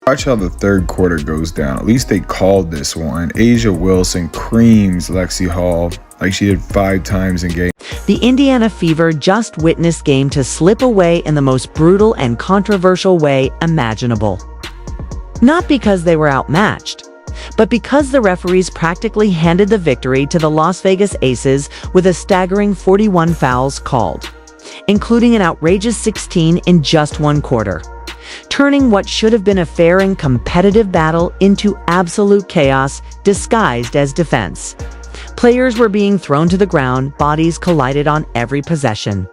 Watch how the third quarter goes down. At least they called this one. A'ja Wilson creams Lexie Hull like she did 5 times in game. The Indiana Fever just witnessed game 2 slip away in the most brutal and controversial way imaginable. Not because they were outmatched, but because the referees practically handed the victory to the Las Vegas Aces with a staggering 41 fouls called, including an outrageous 16 in just 1 quarter, turning what should have been a fair and competitive battle into absolute chaos disguised as defense. Players were being thrown to the ground, bodies collided on every possession.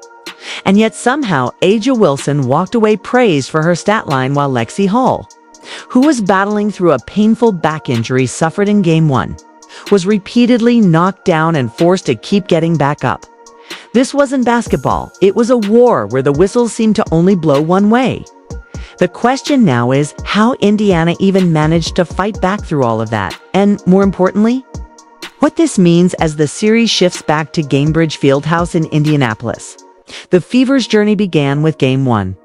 And yet somehow A'ja Wilson walked away praised for her stat line, while Lexie Hull, who was battling through a painful back injury suffered in Game 1, was repeatedly knocked down and forced to keep getting back up. This wasn't basketball, it was a war where the whistles seemed to only blow one way. The question now is how Indiana even managed to fight back through all of that, and more importantly, what this means as the series shifts back to Gainbridge Fieldhouse in Indianapolis. The Fever's journey began with Game 1,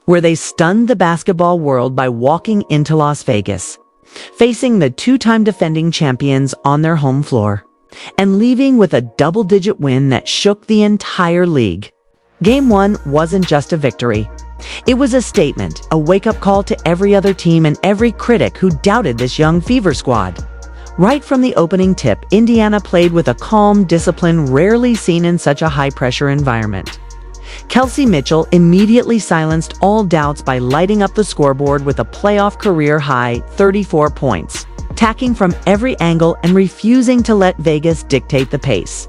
where they stunned the basketball world by walking into Las Vegas, facing the 2-time defending champions on their home floor, and leaving with a double-digit win that shook the entire league. Game 1 wasn't just a victory. It was a statement, a wake-up call to every other team and every critic who doubted this young Fever squad. Right from the opening tip, Indiana played with a calm discipline rarely seen in such a high-pressure environment. Kelsey Mitchell immediately silenced all doubts by lighting up the scoreboard with a playoff career-high 34 points, attacking from every angle and refusing to let Vegas dictate the pace.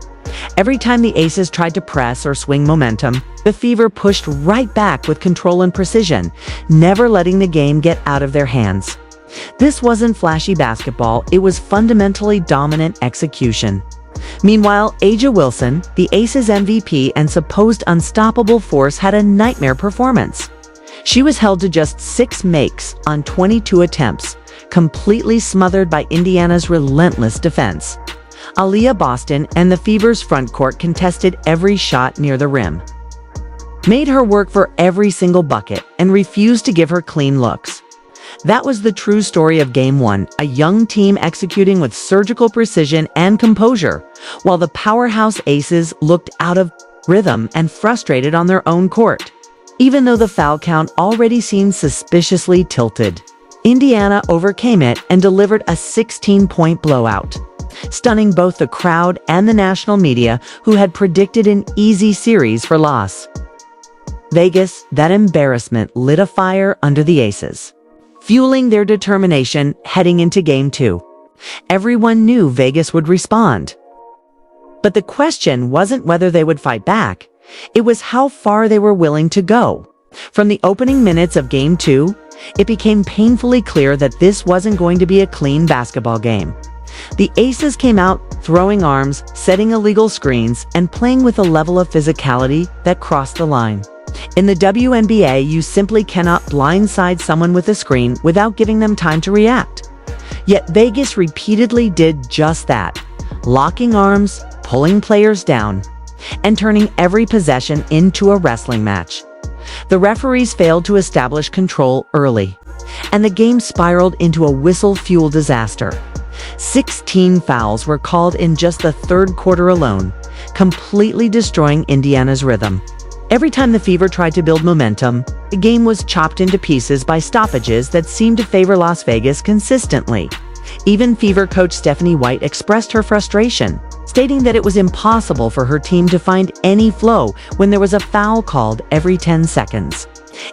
Every time the Aces tried to press or swing momentum, the Fever pushed right back with control and precision, never letting the game get out of their hands. This wasn't flashy basketball, it was fundamentally dominant execution. Meanwhile, A'ja Wilson, the Aces MVP and supposed unstoppable force, had a nightmare performance. She was held to just 6 makes on 22 attempts, completely smothered by Indiana's relentless defense. Aaliyah Boston and the Fever's frontcourt contested every shot near the rim, made her work for every single bucket, and refused to give her clean looks. That was the true story of Game 1, a young team executing with surgical precision and composure, while the powerhouse Aces looked out of rhythm and frustrated on their own court. Even though the foul count already seemed suspiciously tilted, Indiana overcame it and delivered a 16-point blowout, stunning both the crowd and the national media, who had predicted an easy series for Las Vegas. That embarrassment lit a fire under the Aces, fueling their determination heading into Game 2. Everyone knew Vegas would respond. But the question wasn't whether they would fight back, it was how far they were willing to go. From the opening minutes of Game 2, it became painfully clear that this wasn't going to be a clean basketball game. The Aces came out throwing arms, setting illegal screens, and playing with a level of physicality that crossed the line. In the WNBA, you simply cannot blindside someone with a screen without giving them time to react. Yet Vegas repeatedly did just that, locking arms, pulling players down, and turning every possession into a wrestling match. The referees failed to establish control early, and the game spiraled into a whistle-fueled disaster. 16 fouls were called in just the third quarter alone, completely destroying Indiana's rhythm. Every time the Fever tried to build momentum, the game was chopped into pieces by stoppages that seemed to favor Las Vegas consistently. Even Fever coach Stephanie White expressed her frustration, stating that it was impossible for her team to find any flow when there was a foul called every 10 seconds.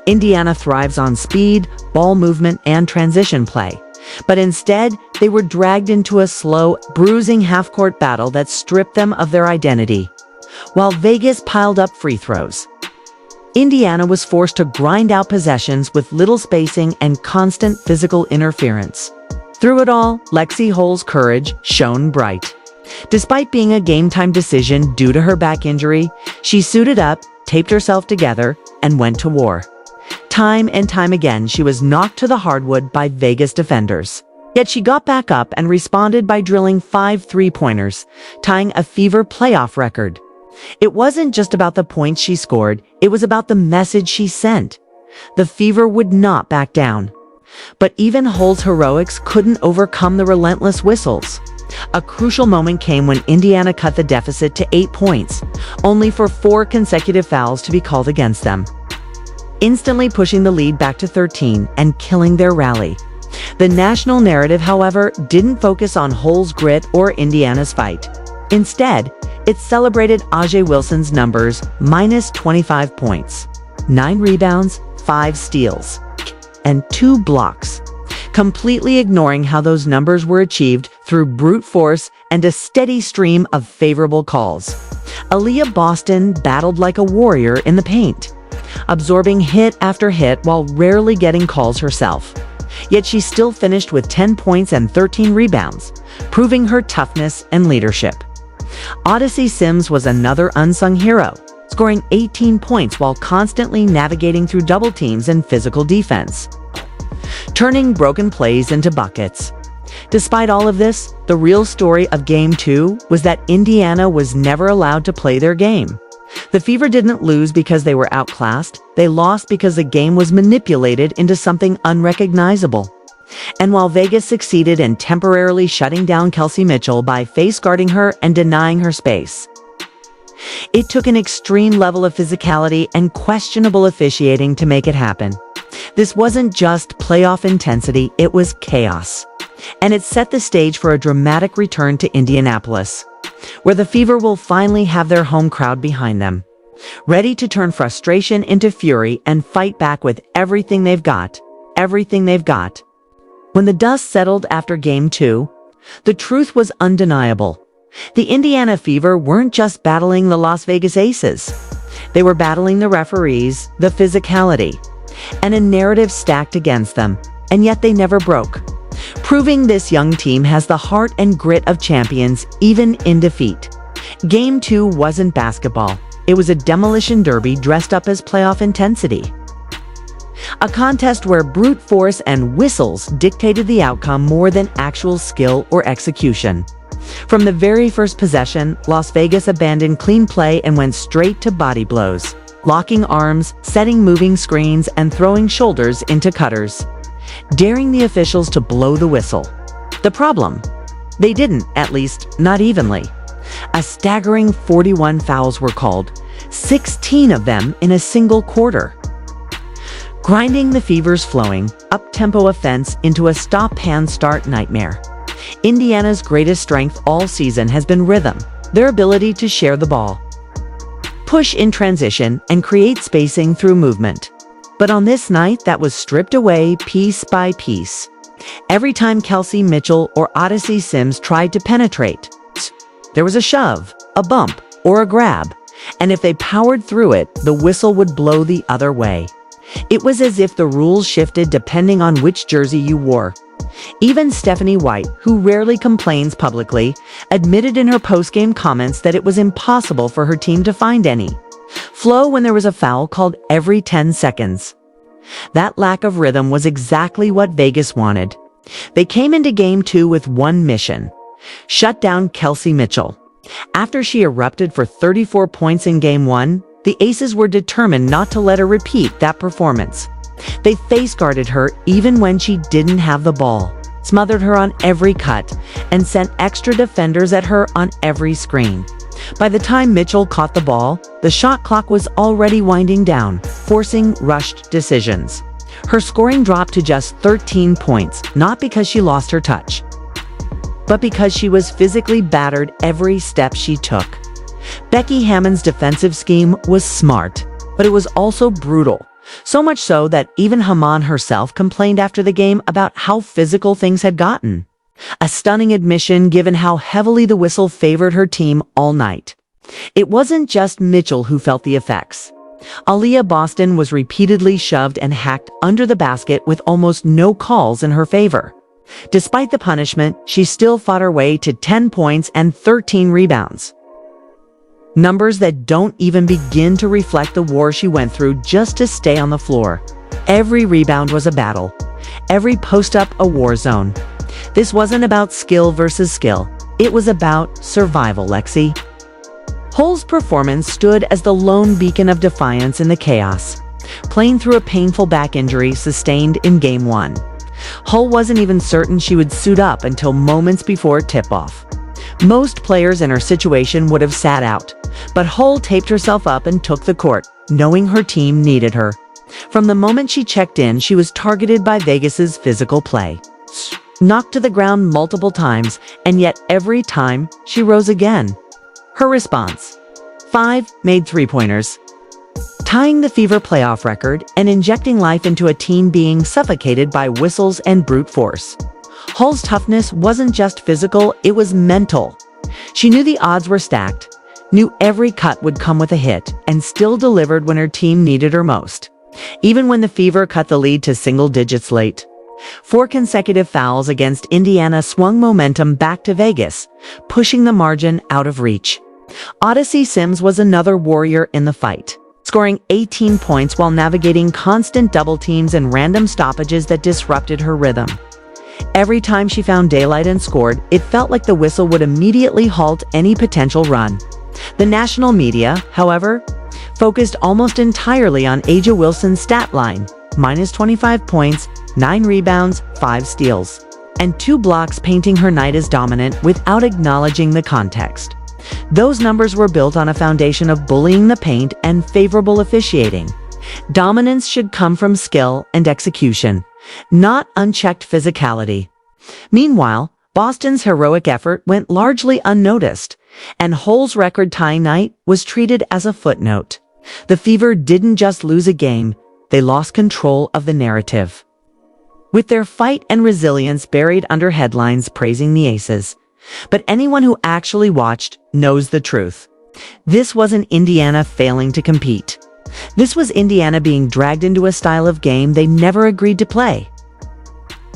Indiana thrives on speed, ball movement, and transition play, but instead, they were dragged into a slow, bruising half-court battle that stripped them of their identity, while Vegas piled up free throws. Indiana was forced to grind out possessions with little spacing and constant physical interference. Through it all, Lexie Hull's courage shone bright. Despite being a game-time decision due to her back injury, she suited up, taped herself together, and went to war. Time and time again, she was knocked to the hardwood by Vegas defenders. Yet she got back up and responded by drilling 5 three-pointers, tying a Fever playoff record. It wasn't just about the points she scored, it was about the message she sent. The Fever would not back down. But even Hull's heroics couldn't overcome the relentless whistles. A crucial moment came when Indiana cut the deficit to 8 points, only for 4 consecutive fouls to be called against them, instantly pushing the lead back to 13 and killing their rally. The national narrative, however, didn't focus on Hull's grit or Indiana's fight. Instead, it celebrated A'ja Wilson's numbers: minus 25 points, 9 rebounds, 5 steals, and 2 blocks, completely ignoring how those numbers were achieved through brute force and a steady stream of favorable calls. Aaliyah Boston battled like a warrior in the paint, absorbing hit after hit while rarely getting calls herself. Yet she still finished with 10 points and 13 rebounds, proving her toughness and leadership. Odyssey Sims was another unsung hero, scoring 18 points while constantly navigating through double teams and physical defense, turning broken plays into buckets. Despite all of this, the real story of Game 2 was that Indiana was never allowed to play their game. The Fever didn't lose because they were outclassed. They lost because the game was manipulated into something unrecognizable. And while Vegas succeeded in temporarily shutting down Kelsey Mitchell by face-guarding her and denying her space, it took an extreme level of physicality and questionable officiating to make it happen. This wasn't just playoff intensity, it was chaos. And it set the stage for a dramatic return to Indianapolis, where the Fever will finally have their home crowd behind them, ready to turn frustration into fury and fight back with everything they've got. When the dust settled after Game 2, the truth was undeniable. The Indiana Fever weren't just battling the Las Vegas Aces. They were battling the referees, the physicality, and a narrative stacked against them, and yet they never broke, proving this young team has the heart and grit of champions even in defeat. Game 2 wasn't basketball. It was a demolition derby dressed up as playoff intensity. A contest where brute force and whistles dictated the outcome more than actual skill or execution. From the very first possession, Las Vegas abandoned clean play and went straight to body blows, locking arms, setting moving screens, and throwing shoulders into cutters, daring the officials to blow the whistle. The problem? They didn't, at least not evenly. A staggering 41 fouls were called, 16 of them in a single quarter, grinding the Fever's flowing, up-tempo offense into a stop-hand-start nightmare. Indiana's greatest strength all season has been rhythm, their ability to share the ball, push in transition, and create spacing through movement. But on this night, that was stripped away piece by piece. Every time Kelsey Mitchell or Odyssey Sims tried to penetrate, there was a shove, a bump, or a grab, and if they powered through it, the whistle would blow the other way. It was as if the rules shifted depending on which jersey you wore. Even Stephanie White, who rarely complains publicly, admitted in her post-game comments that it was impossible for her team to find any flow when there was a foul called every 10 seconds. That lack of rhythm was exactly what Vegas wanted. They came into Game 2 with one mission: shut down Kelsey Mitchell. After she erupted for 34 points in Game 1, the Aces were determined not to let her repeat that performance. They face-guarded her even when she didn't have the ball, smothered her on every cut, and sent extra defenders at her on every screen. By the time Mitchell caught the ball, the shot clock was already winding down, forcing rushed decisions. Her scoring dropped to just 13 points, not because she lost her touch, but because she was physically battered every step she took. Becky Hammon's defensive scheme was smart, but it was also brutal. So much so that even Hammon herself complained after the game about how physical things had gotten. A stunning admission given how heavily the whistle favored her team all night. It wasn't just Mitchell who felt the effects. Aaliyah Boston was repeatedly shoved and hacked under the basket with almost no calls in her favor. Despite the punishment, she still fought her way to 10 points and 13 rebounds. Numbers that don't even begin to reflect the war she went through just to stay on the floor. Every rebound was a battle. Every post-up a war zone. This wasn't about skill versus skill. It was about survival, Lexie. Hull's performance stood as the lone beacon of defiance in the chaos, playing through a painful back injury sustained in Game 1. Hull wasn't even certain she would suit up until moments before tip-off. Most players in her situation would have sat out, but Hull taped herself up and took the court, knowing her team needed her. From the moment she checked in, she was targeted by Vegas's physical play. Knocked to the ground multiple times, and yet every time, she rose again. Her response: 5 made three-pointers, tying the Fever playoff record and injecting life into a team being suffocated by whistles and brute force. Hull's toughness wasn't just physical, it was mental. She knew the odds were stacked, knew every cut would come with a hit, and still delivered when her team needed her most. Even when the Fever cut the lead to single digits late. 4 consecutive fouls against Indiana swung momentum back to Vegas, pushing the margin out of reach. Odyssey Sims was another warrior in the fight, scoring 18 points while navigating constant double teams and random stoppages that disrupted her rhythm. Every time she found daylight and scored, it felt like the whistle would immediately halt any potential run. The national media, however, focused almost entirely on A'ja Wilson's stat line: -25 points, 9 rebounds, 5 steals, and 2 blocks, painting her night as dominant without acknowledging the context. Those numbers were built on a foundation of bullying the paint and favorable officiating. Dominance should come from skill and execution, not unchecked physicality. Meanwhile, Boston's heroic effort went largely unnoticed, and Hull's record-tying night was treated as a footnote. The Fever didn't just lose a game, they lost control of the narrative. With their fight and resilience buried under headlines praising the Aces. But anyone who actually watched knows the truth. This wasn't Indiana failing to compete. This was Indiana being dragged into a style of game they never agreed to play,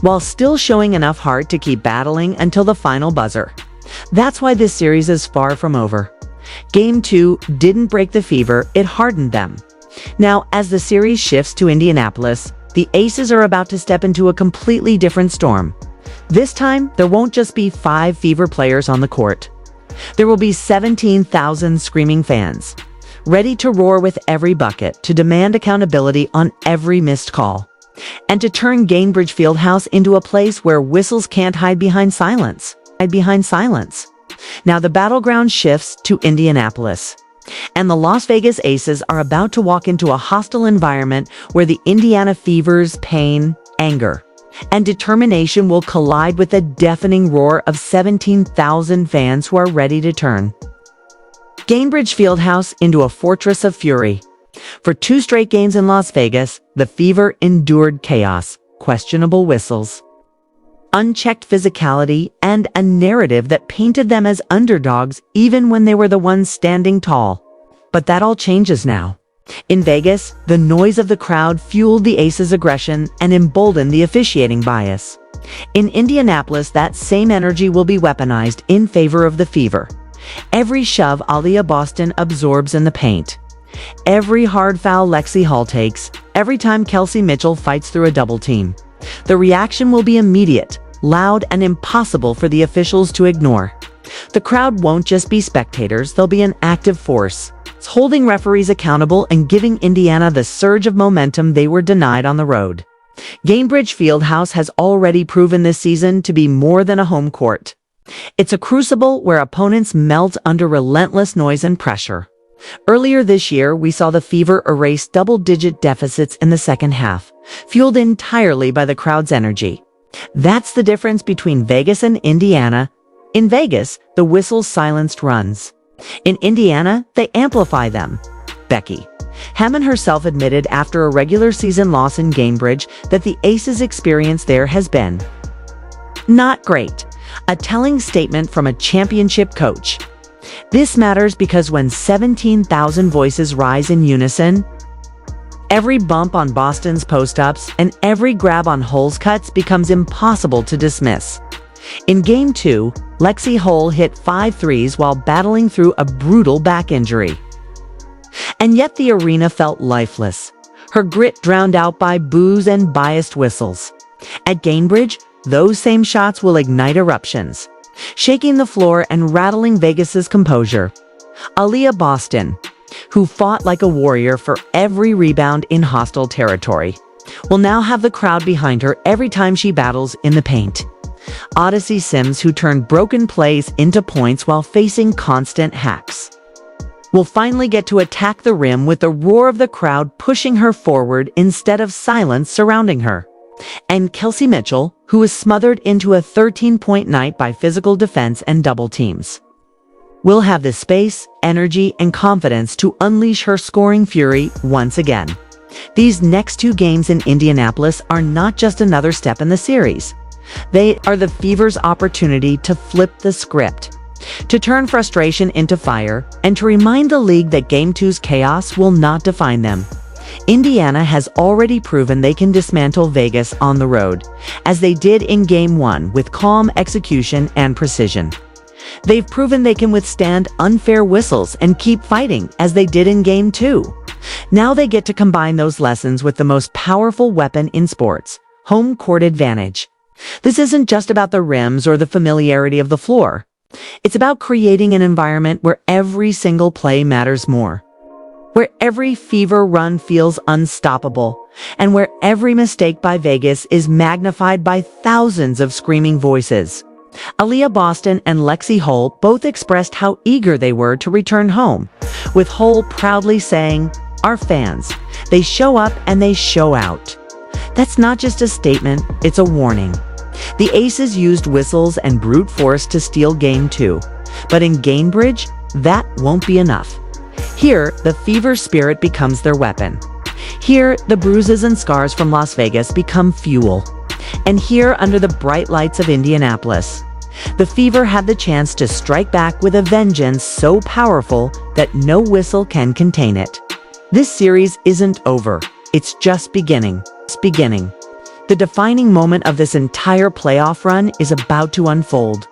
while still showing enough heart to keep battling until the final buzzer. That's why this series is far from over. Game 2 didn't break the Fever, it hardened them. Now, as the series shifts to Indianapolis, the Aces are about to step into a completely different storm. This time, there won't just be 5 Fever players on the court. There will be 17,000 screaming fans, ready to roar with every bucket, to demand accountability on every missed call, and to turn Gainbridge Fieldhouse into a place where whistles can't hide behind silence. Now the battleground shifts to Indianapolis, and the Las Vegas Aces are about to walk into a hostile environment where the Indiana Fever's pain, anger, and determination will collide with the deafening roar of 17,000 fans who are ready to turn Gainbridge Fieldhouse into a fortress of fury. For 2 straight games in Las Vegas, the Fever endured chaos, questionable whistles, unchecked physicality, and a narrative that painted them as underdogs even when they were the ones standing tall. But that all changes now. In Vegas, the noise of the crowd fueled the Aces' aggression and emboldened the officiating bias. In Indianapolis, that same energy will be weaponized in favor of the Fever. Every shove Aaliyah Boston absorbs in the paint, every hard foul Lexie Hull takes, every time Kelsey Mitchell fights through a double team, the reaction will be immediate, loud, and impossible for the officials to ignore. The crowd won't just be spectators, they'll be an active force, holding referees accountable and giving Indiana the surge of momentum they were denied on the road. Gainbridge Fieldhouse has already proven this season to be more than a home court. It's a crucible where opponents melt under relentless noise and pressure. Earlier this year, we saw the Fever erase double-digit deficits in the second half, fueled entirely by the crowd's energy. That's the difference between Vegas and Indiana. In Vegas, the whistles silenced runs. In Indiana, they amplify them. Becky Hammond herself admitted after a regular season loss in Gainbridge that the Aces' experience there has been not great, a telling statement from a championship coach. This matters because when 17,000 voices rise in unison, every bump on Boston's post-ups and every grab on Hull's cuts becomes impossible to dismiss. In Game 2, Lexie Hull hit 5 threes while battling through a brutal back injury. And yet the arena felt lifeless, her grit drowned out by boos and biased whistles. At Gainbridge, those same shots will ignite eruptions, shaking the floor and rattling Vegas's composure. Aaliyah Boston, who fought like a warrior for every rebound in hostile territory, will now have the crowd behind her every time she battles in the paint. Odyssey Sims, who turned broken plays into points while facing constant hacks, will finally get to attack the rim with the roar of the crowd pushing her forward instead of silence surrounding her. And Kelsey Mitchell, who was smothered into a 13-point night by physical defense and double teams, will have the space, energy, and confidence to unleash her scoring fury once again. These next two games in Indianapolis are not just another step in the series. They are the Fever's opportunity to flip the script, to turn frustration into fire, and to remind the league that Game 2's chaos will not define them. Indiana has already proven they can dismantle Vegas on the road, as they did in Game 1 with calm execution and precision. They've proven they can withstand unfair whistles and keep fighting, as they did in Game 2. Now they get to combine those lessons with the most powerful weapon in sports: home court advantage. This isn't just about the rims or the familiarity of the floor. It's about creating an environment where every single play matters more, where every Fever run feels unstoppable, and where every mistake by Vegas is magnified by thousands of screaming voices. Aaliyah Boston and Lexie Hull both expressed how eager they were to return home, with Hull proudly saying, "Our fans, they show up and they show out." That's not just a statement, it's a warning. The Aces used whistles and brute force to steal Game 2, but in Gainbridge, that won't be enough. Here, the Fever spirit becomes their weapon. Here, the bruises and scars from Las Vegas become fuel. And here, under the bright lights of Indianapolis, the Fever had the chance to strike back with a vengeance so powerful that no whistle can contain it. This series isn't over. It's just beginning. It's beginning. The defining moment of this entire playoff run is about to unfold.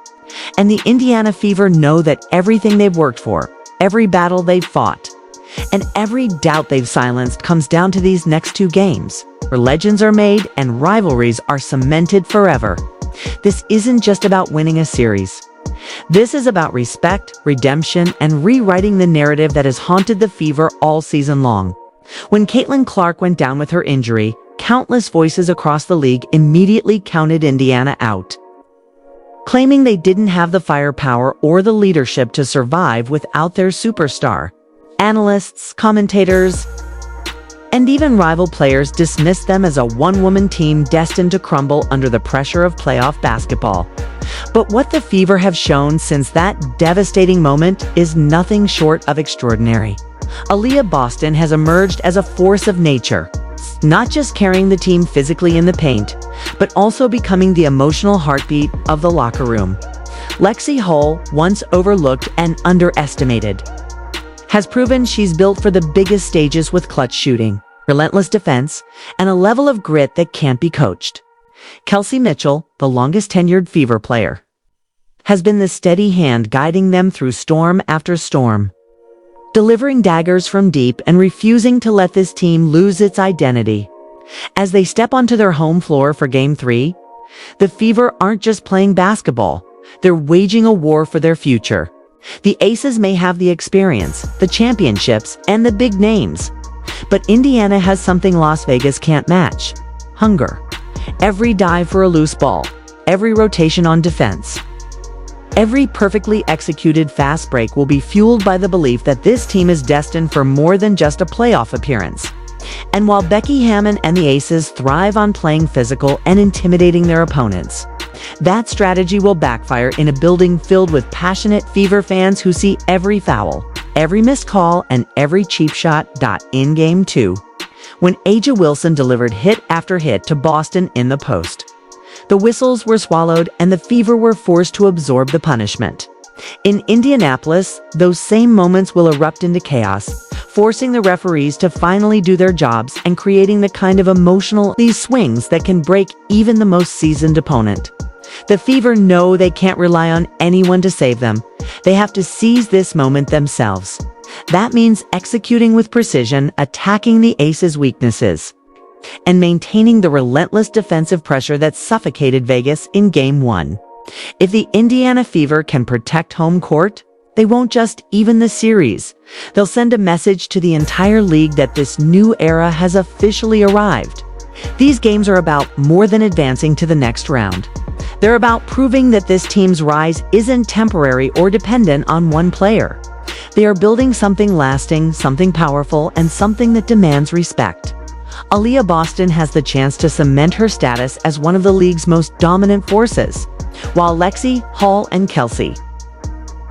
And the Indiana Fever know that everything they've worked for, every battle they've fought, and every doubt they've silenced comes down to these next two games, where legends are made and rivalries are cemented forever. This isn't just about winning a series. This is about respect, redemption, and rewriting the narrative that has haunted the Fever all season long. When Caitlin Clark went down with her injury, countless voices across the league immediately counted Indiana out, claiming they didn't have the firepower or the leadership to survive without their superstar. Analysts, commentators, and even rival players dismissed them as a one-woman team destined to crumble under the pressure of playoff basketball. But what the Fever have shown since that devastating moment is nothing short of extraordinary. Aaliyah Boston has emerged as a force of nature, not just carrying the team physically in the paint, but also becoming the emotional heartbeat of the locker room. Lexie Hull, once overlooked and underestimated, has proven she's built for the biggest stages with clutch shooting, relentless defense, and a level of grit that can't be coached. Kelsey Mitchell, the longest tenured Fever player, has been the steady hand guiding them through storm after storm, delivering daggers from deep and refusing to let this team lose its identity. As they step onto their home floor for Game 3, the Fever aren't just playing basketball, they're waging a war for their future. The Aces may have the experience, the championships, and the big names, but Indiana has something Las Vegas can't match: hunger. Every dive for a loose ball, every rotation on defense, every perfectly executed fast break will be fueled by the belief that this team is destined for more than just a playoff appearance. And while Becky Hammon and the Aces thrive on playing physical and intimidating their opponents, that strategy will backfire in a building filled with passionate Fever fans who see every foul, every missed call, and every cheap shot. In Game 2, when A'ja Wilson delivered hit after hit to Boston in the post, the whistles were swallowed and the Fever were forced to absorb the punishment. In Indianapolis, those same moments will erupt into chaos, forcing the referees to finally do their jobs and creating the kind of emotional swings that can break even the most seasoned opponent. The Fever know they can't rely on anyone to save them. They have to seize this moment themselves. That means executing with precision, attacking the Aces' weaknesses, and maintaining the relentless defensive pressure that suffocated Vegas in Game 1. If the Indiana Fever can protect home court, they won't just even the series. They'll send a message to the entire league that this new era has officially arrived. These games are about more than advancing to the next round. They're about proving that this team's rise isn't temporary or dependent on one player. They are building something lasting, something powerful, and something that demands respect. Aaliyah Boston has the chance to cement her status as one of the league's most dominant forces, while Lexie, Hull, and Kelsey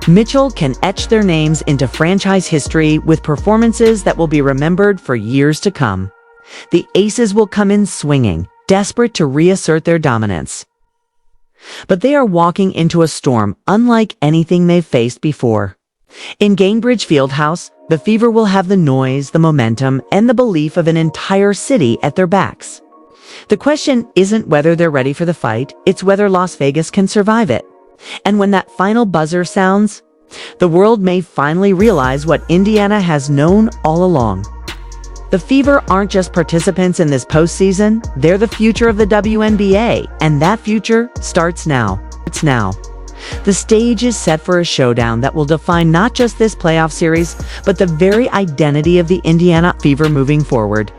Mitchell can etch their names into franchise history with performances that will be remembered for years to come. The Aces will come in swinging, desperate to reassert their dominance. But they are walking into a storm unlike anything they've faced before. In Gainbridge Fieldhouse, the Fever will have the noise, the momentum, and the belief of an entire city at their backs. The question isn't whether they're ready for the fight, it's whether Las Vegas can survive it. And when that final buzzer sounds, the world may finally realize what Indiana has known all along. The Fever aren't just participants in this postseason, they're the future of the WNBA, and that future starts now. It's now. The stage is set for a showdown that will define not just this playoff series, but the very identity of the Indiana Fever moving forward.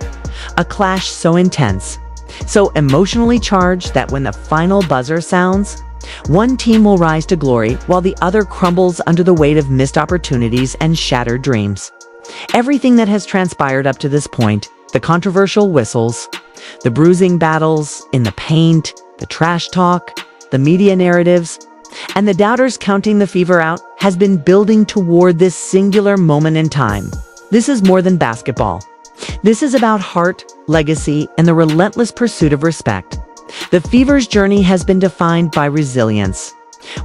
A clash so intense, so emotionally charged that when the final buzzer sounds, one team will rise to glory while the other crumbles under the weight of missed opportunities and shattered dreams. Everything that has transpired up to this point, the controversial whistles, the bruising battles in the paint, the trash talk, the media narratives, and the doubters counting the Fever out, has been building toward this singular moment in time. This is more than basketball. This is about heart, legacy, and the relentless pursuit of respect. The Fever's journey has been defined by resilience.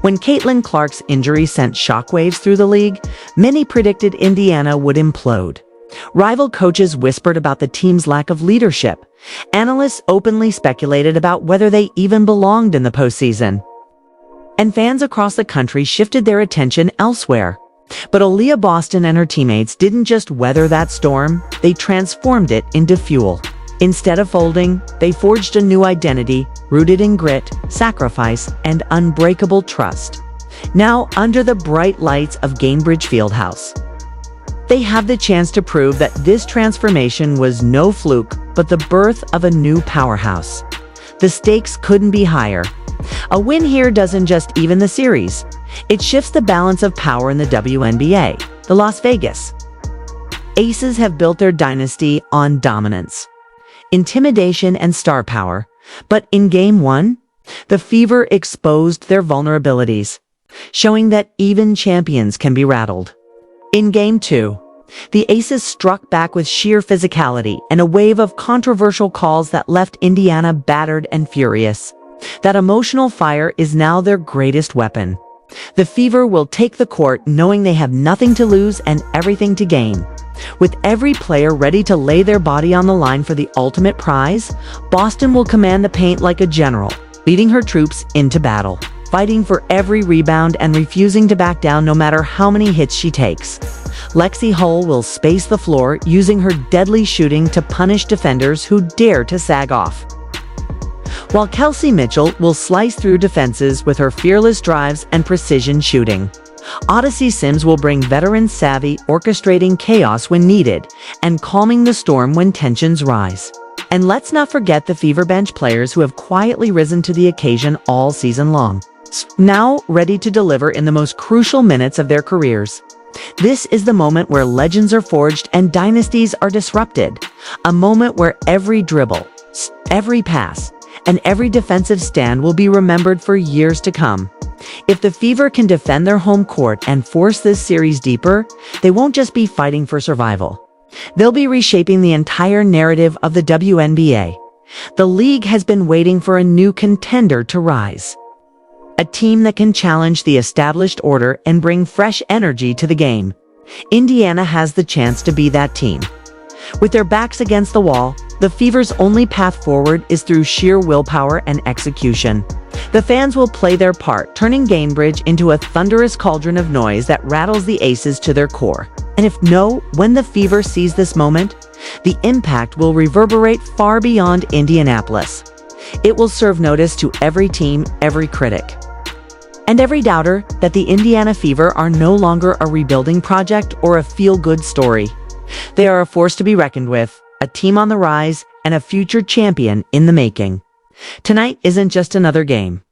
When Caitlin Clark's injury sent shockwaves through the league, many predicted Indiana would implode. Rival coaches whispered about the team's lack of leadership. Analysts openly speculated about whether they even belonged in the postseason. And fans across the country shifted their attention elsewhere. But Aaliyah Boston and her teammates didn't just weather that storm, they transformed it into fuel. Instead of folding, they forged a new identity, rooted in grit, sacrifice, and unbreakable trust. Now, under the bright lights of Gainbridge Fieldhouse, they have the chance to prove that this transformation was no fluke, but the birth of a new powerhouse. The stakes couldn't be higher. A win here doesn't just even the series. It shifts the balance of power in the WNBA. The Las Vegas Aces have built their dynasty on dominance, intimidation, and star power. But in Game 1, the Fever exposed their vulnerabilities, showing that even champions can be rattled. In Game 2, the Aces struck back with sheer physicality and a wave of controversial calls that left Indiana battered and furious. That emotional fire is now their greatest weapon. The Fever will take the court knowing they have nothing to lose and everything to gain. With every player ready to lay their body on the line for the ultimate prize, Boston will command the paint like a general, leading her troops into battle, fighting for every rebound and refusing to back down no matter how many hits she takes. Lexie Hull will space the floor, using her deadly shooting to punish defenders who dare to sag off, while Kelsey Mitchell will slice through defenses with her fearless drives and precision shooting. Odyssey Sims will bring veteran savvy, orchestrating chaos when needed and calming the storm when tensions rise. And let's not forget the Fever bench players who have quietly risen to the occasion all season long, now ready to deliver in the most crucial minutes of their careers. This is the moment where legends are forged and dynasties are disrupted. A moment where every dribble, every pass, and every defensive stand will be remembered for years to come. If the Fever can defend their home court and force this series deeper, they won't just be fighting for survival. They'll be reshaping the entire narrative of the WNBA. The league has been waiting for a new contender to rise. A team that can challenge the established order and bring fresh energy to the game. Indiana has the chance to be that team. With their backs against the wall, the Fever's only path forward is through sheer willpower and execution. The fans will play their part, turning Gainbridge into a thunderous cauldron of noise that rattles the Aces to their core. And when the Fever sees this moment, the impact will reverberate far beyond Indianapolis. It will serve notice to every team, every critic, and every doubter that the Indiana Fever are no longer a rebuilding project or a feel-good story. They are a force to be reckoned with, a team on the rise, and a future champion in the making. Tonight isn't just another game.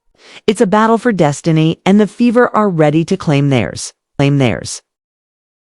It's a battle for destiny, and the Fever are ready to claim theirs.